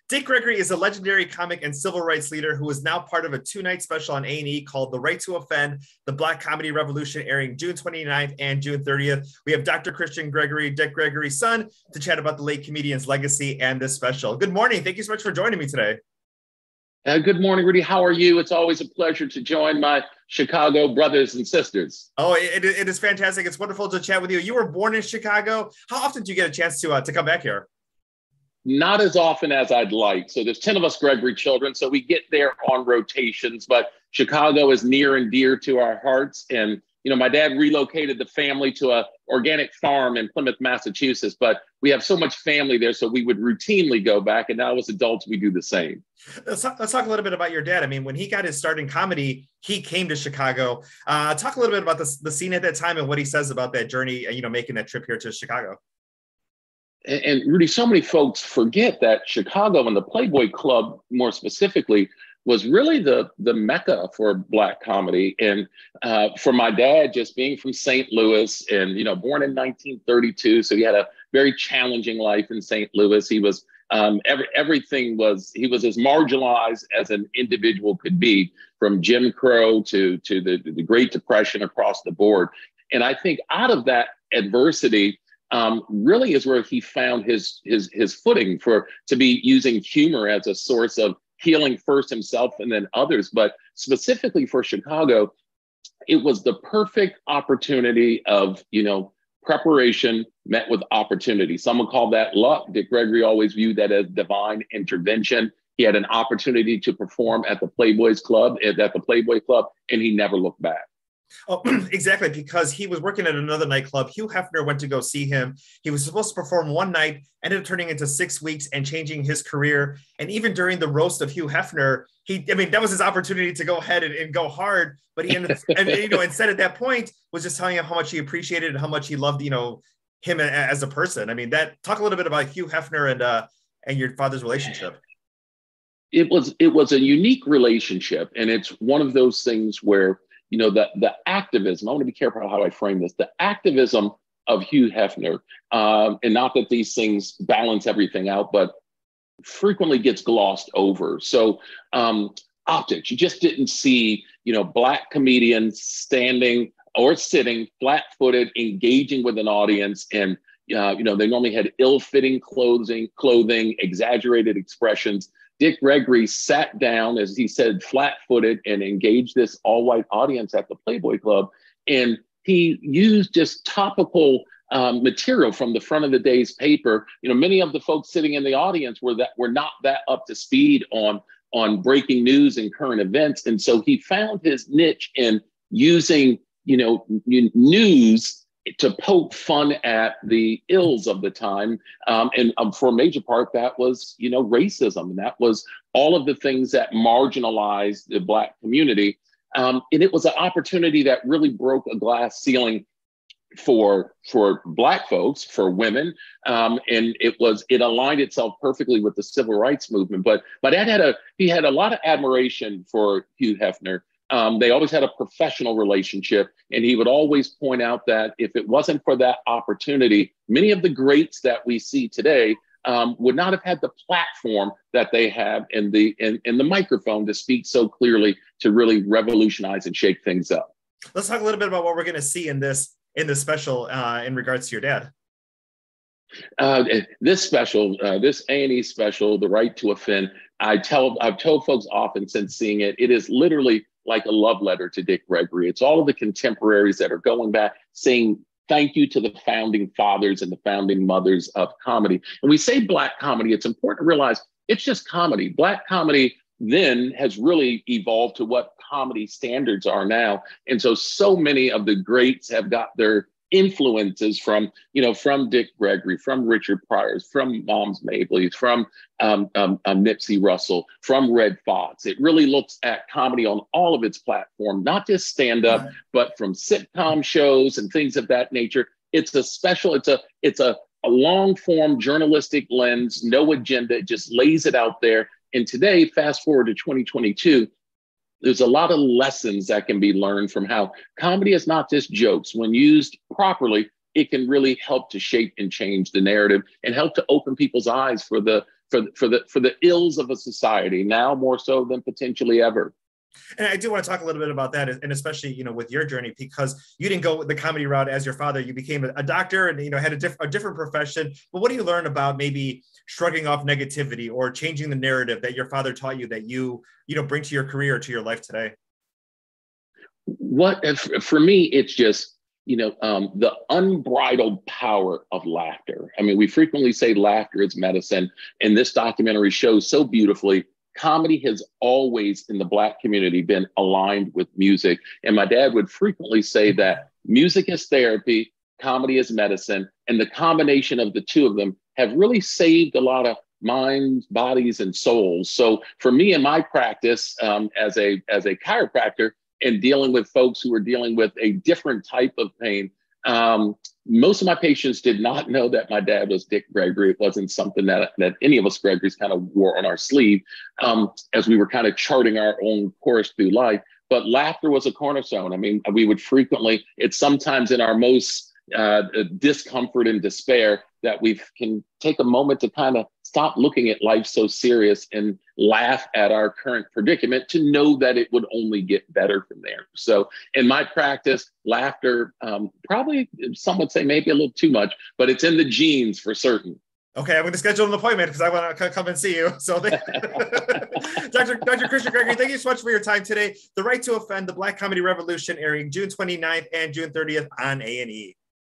Dick Gregory is a legendary comic and civil rights leader who is now part of a two-night special on A&E called The Right to Offend, The Black Comedy Revolution, airing June 29th and June 30th. We have Dr. Christian Gregory, Dick Gregory's son, to chat about the late comedian's legacy and this special. Good morning. Thank you so much for joining me today. Good morning, Rudy. How are you? It's always a pleasure to join my Chicago brothers and sisters. Oh, it is fantastic. It's wonderful to chat with you. You were born in Chicago. How often do you get a chance to come back here? Not as often as I'd like. So there's 10 of us Gregory children, so we get there on rotations, but Chicago is near and dear to our hearts. And, you know, my dad relocated the family to an organic farm in Plymouth, Massachusetts, but we have so much family there, so we would routinely go back. And now as adults, we do the same. Let's talk a little bit about your dad. I mean, when he got his start in comedy, he came to Chicago. Talk a little bit about the scene at that time and what he says about that journey, making that trip here to Chicago. And Rudy, so many folks forget that Chicago and the Playboy Club, more specifically, was really the mecca for Black comedy. And for my dad, just being from St. Louis and, born in 1932, so he had a very challenging life in St. Louis. He was he was as marginalized as an individual could be, from Jim Crow to the Great Depression across the board. And I think out of that adversity, really is where he found his footing to be using humor as a source of healing first himself and then others. But specifically for Chicago, it was the perfect opportunity of, preparation met with opportunity. Some would call that luck. Dick Gregory always viewed that as divine intervention. He had an opportunity to perform at the Playboy Club, and he never looked back. Oh, exactly, because he was working at another nightclub. Hugh Hefner went to go see him. He was supposed to perform one night, ended up turning into 6 weeks and changing his career. And even during the roast of Hugh Hefner, that was his opportunity to go ahead and go hard. But he ended instead at that point was just telling him how much he appreciated and how much he loved, him as a person. Talk a little bit about Hugh Hefner and your father's relationship. It was a unique relationship, and it's one of those things where the activism, I want to be careful how I frame this, the activism of Hugh Hefner, and not that these things balance everything out, but frequently gets glossed over. So optics, you just didn't see, Black comedians standing or sitting flat-footed, engaging with an audience. And, they normally had ill-fitting clothing, exaggerated expressions. Dick Gregory sat down, as he said, flat-footed, and engaged this all-white audience at the Playboy Club. And he used just topical material from the front of the day's paper. Many of the folks sitting in the audience were not that up to speed on breaking news and current events. And so he found his niche in using, news to poke fun at the ills of the time. And for a major part, that was, racism. And that was all of the things that marginalized the Black community. And it was an opportunity that really broke a glass ceiling for Black folks, for women. And it aligned itself perfectly with the civil rights movement. But my dad had a lot of admiration for Hugh Hefner. They always had a professional relationship, and he would always point out that if it wasn't for that opportunity, many of the greats that we see today would not have had the platform that they have in the microphone to speak so clearly, to really revolutionize and shake things up. Let's talk a little bit about what we're going to see in this special in regards to your dad. This special, this A&E special, The Right to Offend, I've told folks often since seeing it, it is literally like a love letter to Dick Gregory. It's all of the contemporaries that are going back saying thank you to the founding fathers and the founding mothers of comedy. And we say Black comedy, it's important to realize it's just comedy. Black comedy then has really evolved to what comedy standards are now. And so many of the greats have got their influences from Dick Gregory, from Richard Pryor, from Moms Mabley, from Nipsey Russell, from Red Fox. It really looks at comedy on all of its platform, not just stand-up, but from sitcom shows and things of that nature. It's a long-form journalistic lens, no agenda, it just lays it out there. And today, fast forward to 2022, there's a lot of lessons that can be learned from how comedy is not just jokes. When used properly, it can really help to shape and change the narrative and help to open people's eyes for the for the ills of a society, now more so than potentially ever. And I do want to talk a little bit about that, and especially, with your journey, because you didn't go the comedy route as your father. You became a doctor and, had a different profession. But what do you learn about maybe shrugging off negativity or changing the narrative that your father taught you that you bring to your career, to your life today? For me, it's just, the unbridled power of laughter. I mean, we frequently say laughter is medicine, and this documentary shows so beautifully comedy has always in the Black community been aligned with music. And my dad would frequently say that music is therapy, comedy is medicine, and the combination of the two of them have really saved a lot of minds, bodies, and souls. So for me in my practice as a chiropractor and dealing with folks who are dealing with a different type of pain, most of my patients did not know that my dad was Dick Gregory. It wasn't something that any of us Gregory's kind of wore on our sleeve as we were kind of charting our own course through life. But laughter was a cornerstone. I mean, we would frequently, it's sometimes in our most discomfort and despair that we can take a moment to kind of stop looking at life so serious and laugh at our current predicament to know that it would only get better from there. So in my practice, laughter, probably some would say maybe a little too much, but it's in the genes for certain. Okay, I'm going to schedule an appointment because I want to come and see you. So, Dr. Christian Gregory, thank you so much for your time today. The Right to Offend, the Black Comedy Revolution, airing June 29th and June 30th on A&E.